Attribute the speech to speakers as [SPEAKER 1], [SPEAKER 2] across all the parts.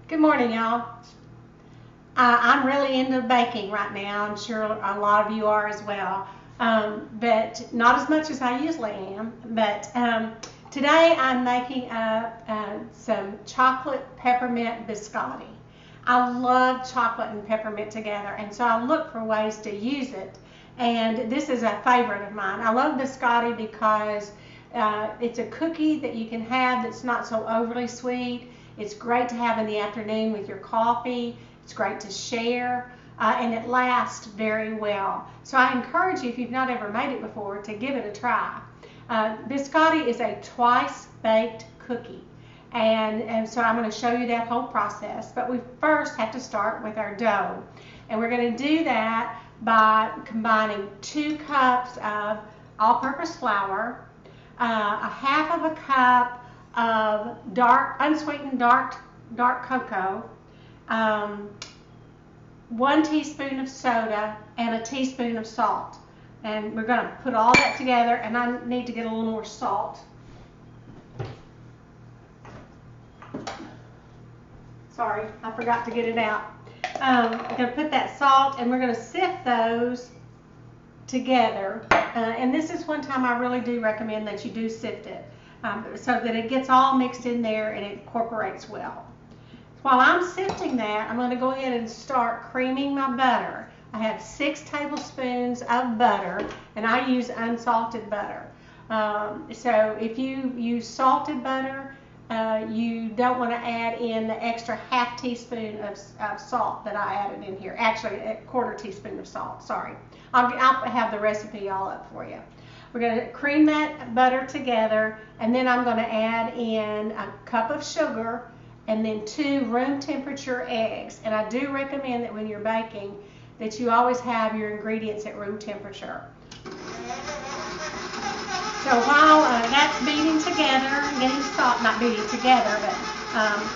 [SPEAKER 1] Good morning, y'all. I'm really into baking right now. I'm sure a lot of you are as well, but not as much as I usually am. But today I'm making up some chocolate peppermint biscotti. I love chocolate and peppermint together, and so I look for ways to use it. And this is a favorite of mine. I love biscotti because it's a cookie that you can have that's not so overly sweet. It's great to have in the afternoon with your coffee. It's great to share, and it lasts very well. So I encourage you, if you've not ever made it before, to give it a try. Biscotti is a twice baked cookie, and so I'm going to show you that whole process. But we first have to start with our dough, and we're going to do that by combining 2 cups of all-purpose flour, a half of a cup of unsweetened dark cocoa, 1 teaspoon of soda, and a teaspoon of salt. And we're going to put all that together, and I need to get a little more salt. Sorry, I forgot to get it out. I'm going to put that salt, and we're going to sift those together. And this is one time I really do recommend that you do sift it, so that it gets all mixed in there and it incorporates well. While I'm sifting that, I'm going to go ahead and start creaming my butter. I have 6 tablespoons of butter, and I use unsalted butter. So if you use salted butter, you don't want to add in the extra half teaspoon of salt that I added in here. Actually, a 1/4 teaspoon of salt, sorry. I'll have the recipe all up for you. We're going to cream that butter together, and then I'm going to add in a cup of sugar and then 2 room temperature eggs. And I do recommend that when you're baking that you always have your ingredients at room temperature. So while that's beating together, getting salt, not beating together, but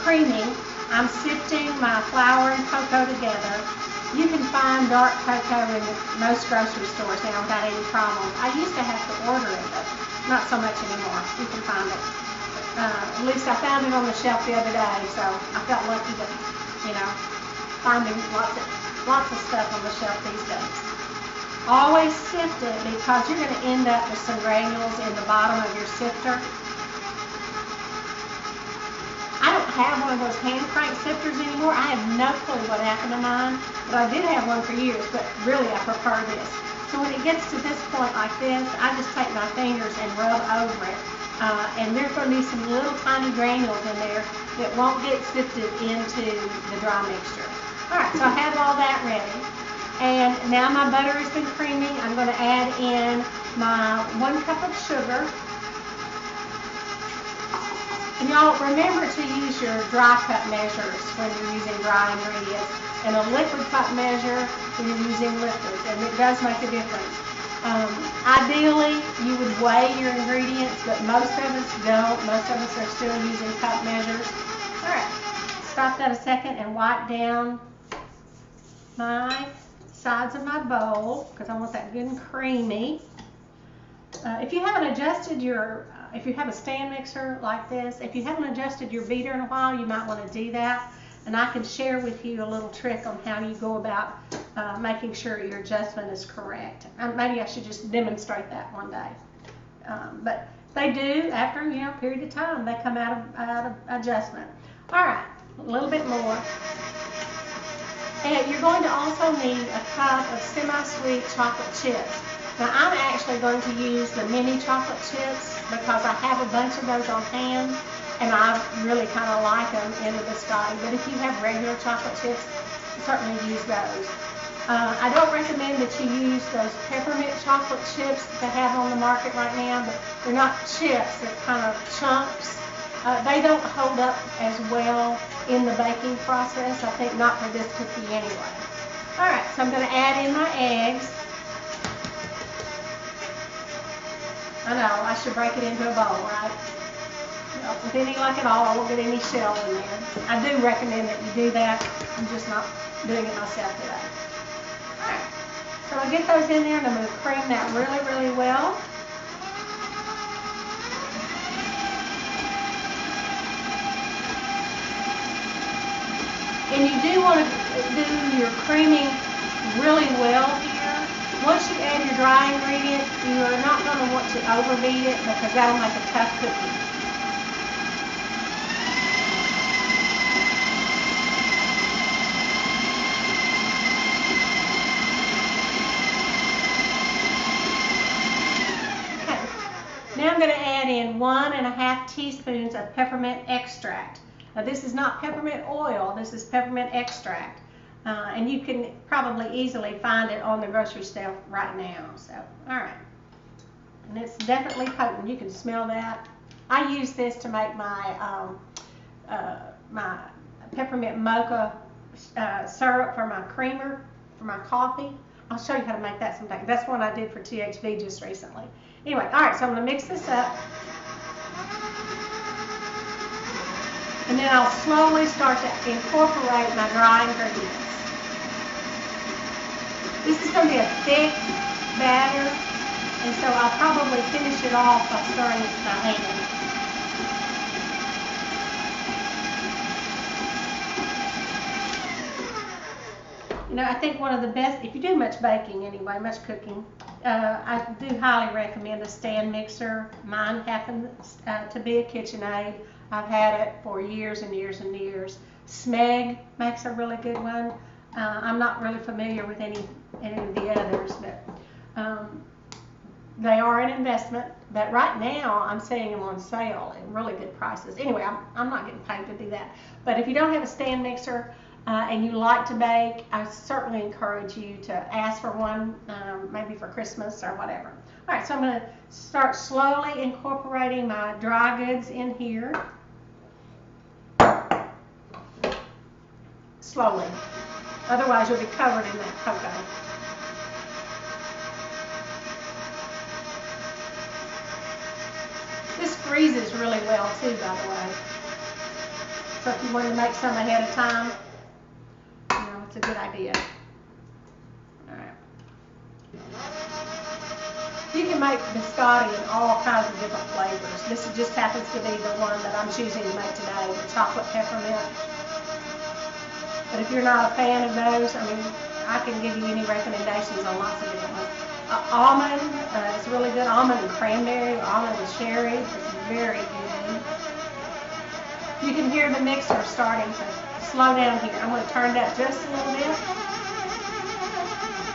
[SPEAKER 1] creaming, I'm sifting my flour and cocoa together. You can find dark cocoa in most grocery stores now without any problems. I used to have to order it, but not so much anymore. You can find it. At least I found it on the shelf the other day, so I felt lucky to, finding lots of stuff on the shelf these days. Always sift it because you're going to end up with some granules in the bottom of your sifter. I don't have one of those hand crank sifters anymore. I have no clue what happened to mine, but I did have one for years, but really I prefer this. So when it gets to this point like this, I just take my fingers and rub over it. And there's going to be some little tiny granules in there that won't get sifted into the dry mixture. Alright, so I have all that ready. And now my butter has been creaming. I'm going to add in my 1 cup of sugar. And y'all remember to use your dry cup measures when you're using dry ingredients, and a liquid cup measure when you're using liquids, and it does make a difference. Ideally, you would weigh your ingredients, but most of us don't. Most of us are still using cup measures. All right, stop that a second and wipe down my sides of my bowl because I want that good and creamy. If you haven't adjusted if you have a stand mixer like this, if you haven't adjusted your beater in a while, you might want to do that. And I can share with you a little trick on how you go about making sure your adjustment is correct. Maybe I should just demonstrate that one day. But they do, after a period of time, they come out of adjustment. All right, a little bit more. And you're going to also need a cup of semi-sweet chocolate chips. Now I'm actually going to use the mini chocolate chips because I have a bunch of those on hand, and I really kind of like them in the biscotti. But if you have regular chocolate chips, certainly use those. I don't recommend that you use those peppermint chocolate chips that they have on the market right now, but they're not chips, they're kind of chunks. They don't hold up as well in the baking process, I think not for this cookie anyway. Alright, so I'm going to add in my eggs. I know, I should break it into a bowl, right? Well, with any luck at all, I won't get any shell in there. I do recommend that you do that. I'm just not doing it myself today. Alright, so I'll get those in there and I'm going to cream that really, really well. You're creaming really well here. Once you add your dry ingredient, you are not going to want to overbeat it because that'll make a tough cookie. Now I'm going to add in 1½ teaspoons of peppermint extract. Now this is not peppermint oil, this is peppermint extract. And you can probably easily find it on the grocery shelf right now. So, alright. And it's definitely potent. You can smell that. I use this to make my, my peppermint mocha syrup for my creamer, for my coffee. I'll show you how to make that sometime. That's one I did for THV just recently. Anyway, alright, so I'm going to mix this up. And then I'll slowly start to incorporate my dry ingredients. This is going to be a thick batter, and so I'll probably finish it off by stirring with my hand. You know, I think one of the best, if you do much baking anyway, much cooking, I do highly recommend a stand mixer. Mine happens to be a KitchenAid. I've had it for years and years and years. Smeg makes a really good one. I'm not really familiar with any of the others, but they are an investment. But right now, I'm seeing them on sale at really good prices. Anyway, I'm not getting paid to do that. But if you don't have a stand mixer and you like to bake, I certainly encourage you to ask for one, maybe for Christmas or whatever. All right, so I'm going to start slowly incorporating my dry goods in here. Slowly. Otherwise, you'll be covered in that cocoa. This freezes really well too, by the way. So if you want to make some ahead of time, you know, it's a good idea. Alright. You can make biscotti in all kinds of different flavors. This just happens to be the one that I'm choosing to make today, the chocolate peppermint. But if you're not a fan of those, I mean, I can give you any recommendations on lots of different ones. Almond is really good. Almond and cranberry, almond and cherry is very good. You can hear the mixer starting to slow down here. I'm going to turn it up just a little bit.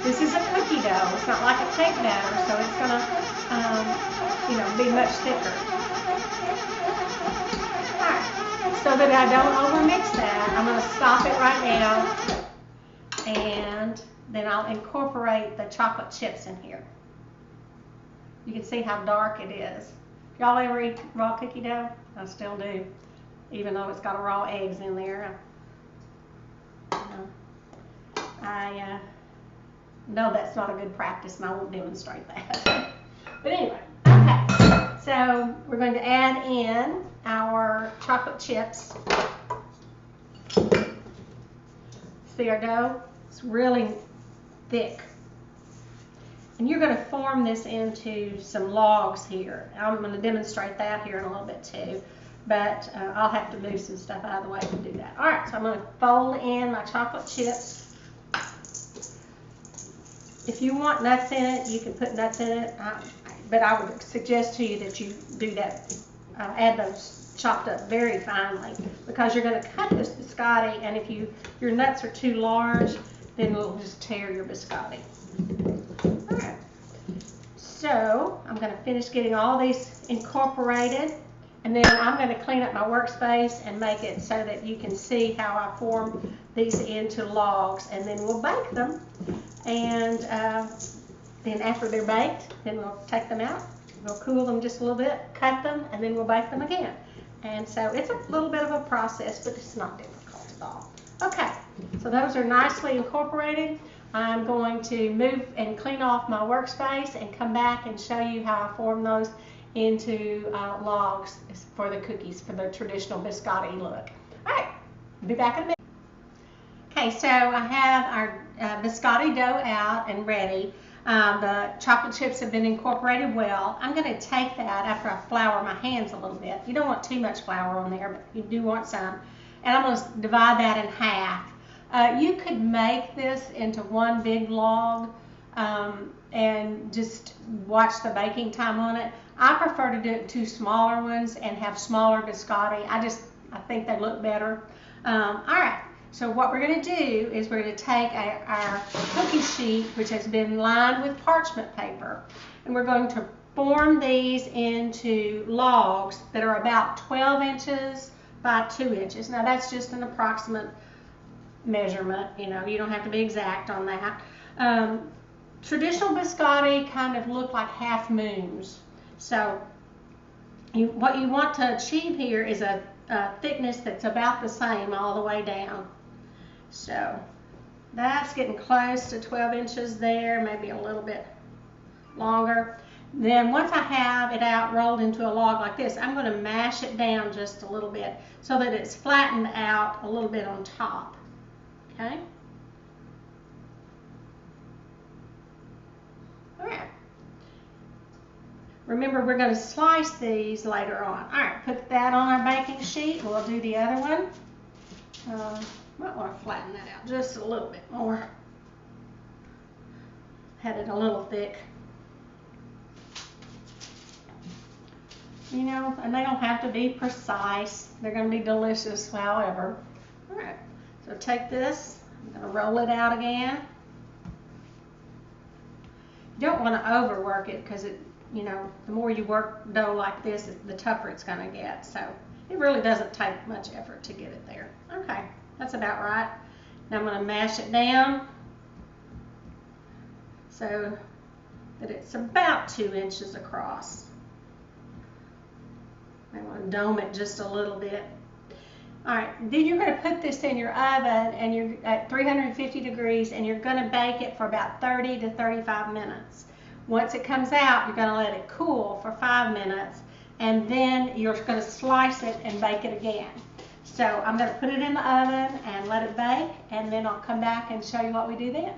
[SPEAKER 1] This is a cookie dough. It's not like a cake batter, so it's going to, you know, be much thicker. All right. So that I don't overmix that, I'm going to stop it right now, and then I'll incorporate the chocolate chips in here. You can see how dark it is. Y'all ever eat raw cookie dough? I still do, even though it's got raw eggs in there. I know that's not a good practice, and I won't demonstrate that. But anyway, okay. So we're going to add in our chocolate chips. See our dough? It's really thick. And you're going to form this into some logs here. I'm going to demonstrate that here in a little bit too, but I'll have to move some stuff out of the way to do that. All right, so I'm going to fold in my chocolate chips. If you want nuts in it, you can put nuts in it, but I would suggest to you that you do that. Add those chopped up very finely, because you're going to cut this biscotti, and if your nuts are too large, then it'll just tear your biscotti. Alright, so I'm going to finish getting all these incorporated, and then I'm going to clean up my workspace and make it so that you can see how I form these into logs, and then we'll bake them, and then after they're baked, then we'll take them out. We'll cool them just a little bit, cut them, and then we'll bake them again. And so it's a little bit of a process, but it's not difficult at all. Okay, so those are nicely incorporated. I'm going to move and clean off my workspace and come back and show you how I form those into logs for the cookies, for the traditional biscotti look. All right, I'll be back in a minute. Okay, so I have our biscotti dough out and ready. The chocolate chips have been incorporated well. I'm going to take that after I flour my hands a little bit. You don't want too much flour on there, but you do want some. And I'm going to divide that in half. You could make this into one big log and just watch the baking time on it. I prefer to do it 2 smaller ones and have smaller biscotti. I think they look better. All right, so what we're going to do is we're going to take our cookie sheet, which has been lined with parchment paper, and we're going to form these into logs that are about 12 inches by 2 inches. Now that's just an approximate measurement, you know, you don't have to be exact on that. Traditional biscotti kind of look like half moons. So what you want to achieve here is a thickness that's about the same all the way down. So that's getting close to 12 inches there, maybe a little bit longer. Then once I have it out rolled into a log like this, I'm going to mash it down just a little bit so that it's flattened out a little bit on top. Okay? All right. Remember, we're going to slice these later on. All right, put that on our baking sheet. We'll do the other one. Might want to flatten that out just a little bit more. Had it a little thick. You know, and they don't have to be precise. They're going to be delicious, however. All right, so take this. I'm going to roll it out again. You don't want to overwork it because it, you know, the more you work dough like this, the tougher it's going to get. So it really doesn't take much effort to get it there. Okay, that's about right. Now I'm going to mash it down so that it's about 2 inches across. I want to dome it just a little bit. All right, then you're going to put this in your oven and you're at 350 degrees and you're going to bake it for about 30 to 35 minutes. Once it comes out, you're going to let it cool for 5 minutes and then you're going to slice it and bake it again. So I'm going to put it in the oven and let it bake, and then I'll come back and show you what we do then.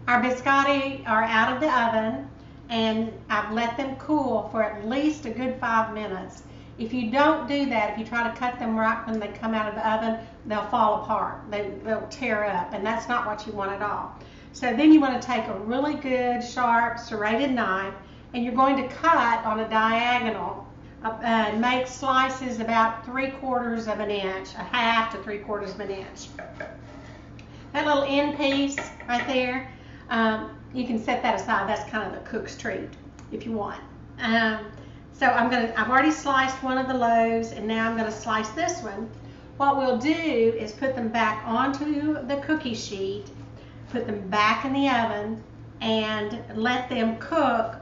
[SPEAKER 1] Our biscotti are out of the oven and I've let them cool for at least a good 5 minutes. If you don't do that, if you try to cut them right when they come out of the oven, they'll fall apart. They'll tear up, and that's not what you want at all. So then you want to take a really good, sharp, serrated knife, and you're going to cut on a diagonal and make slices about 3/4 of an inch, a half to 3/4 of an inch. That little end piece right there, you can set that aside. That's kind of the cook's treat if you want. So I've already sliced one of the loaves, and now I'm going to slice this one. What we'll do is put them back onto the cookie sheet, put them back in the oven, and let them cook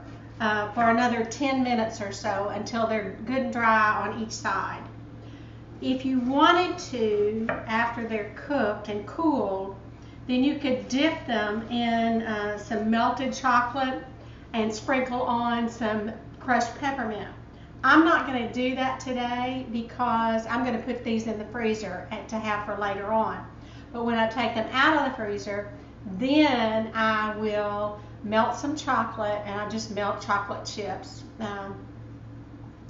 [SPEAKER 1] for another 10 minutes or so until they're good and dry on each side. If you wanted to, after they're cooked and cooled, then you could dip them in some melted chocolate and sprinkle on some crushed peppermint. I'm not going to do that today because I'm going to put these in the freezer to have for later on. But when I take them out of the freezer, then I will melt some chocolate, and I just melt chocolate chips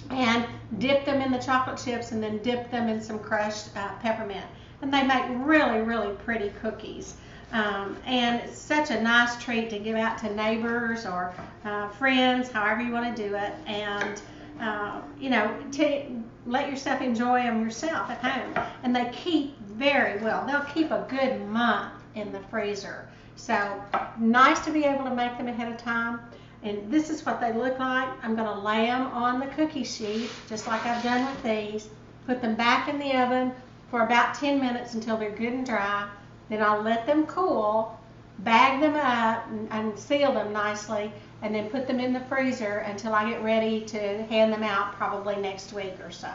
[SPEAKER 1] and dip them in the chocolate chips and then dip them in some crushed peppermint. And they make really, really pretty cookies. And it's such a nice treat to give out to neighbors or friends, however you want to do it, and you know, to let yourself enjoy them yourself at home. And they keep very well. They'll keep a good month in the freezer. So nice to be able to make them ahead of time. And this is what they look like. I'm going to lay them on the cookie sheet, just like I've done with these. Put them back in the oven for about 10 minutes until they're good and dry. Then I'll let them cool, bag them up and seal them nicely, and then put them in the freezer until I get ready to hand them out probably next week or so.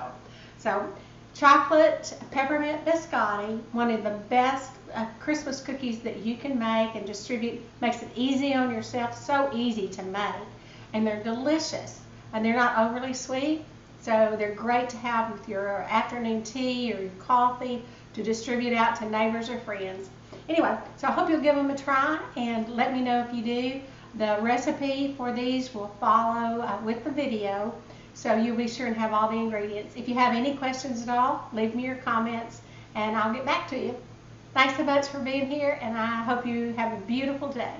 [SPEAKER 1] So chocolate peppermint biscotti, one of the best Christmas cookies that you can make and distribute. Makes it easy on yourself, so easy to make, and they're delicious, and they're not overly sweet, so they're great to have with your afternoon tea or your coffee to distribute out to neighbors or friends. Anyway, so I hope you'll give them a try and let me know if you do. The recipe for these will follow with the video, so you'll be sure and have all the ingredients. If you have any questions at all, leave me your comments, and I'll get back to you. Thanks so much for being here, and I hope you have a beautiful day.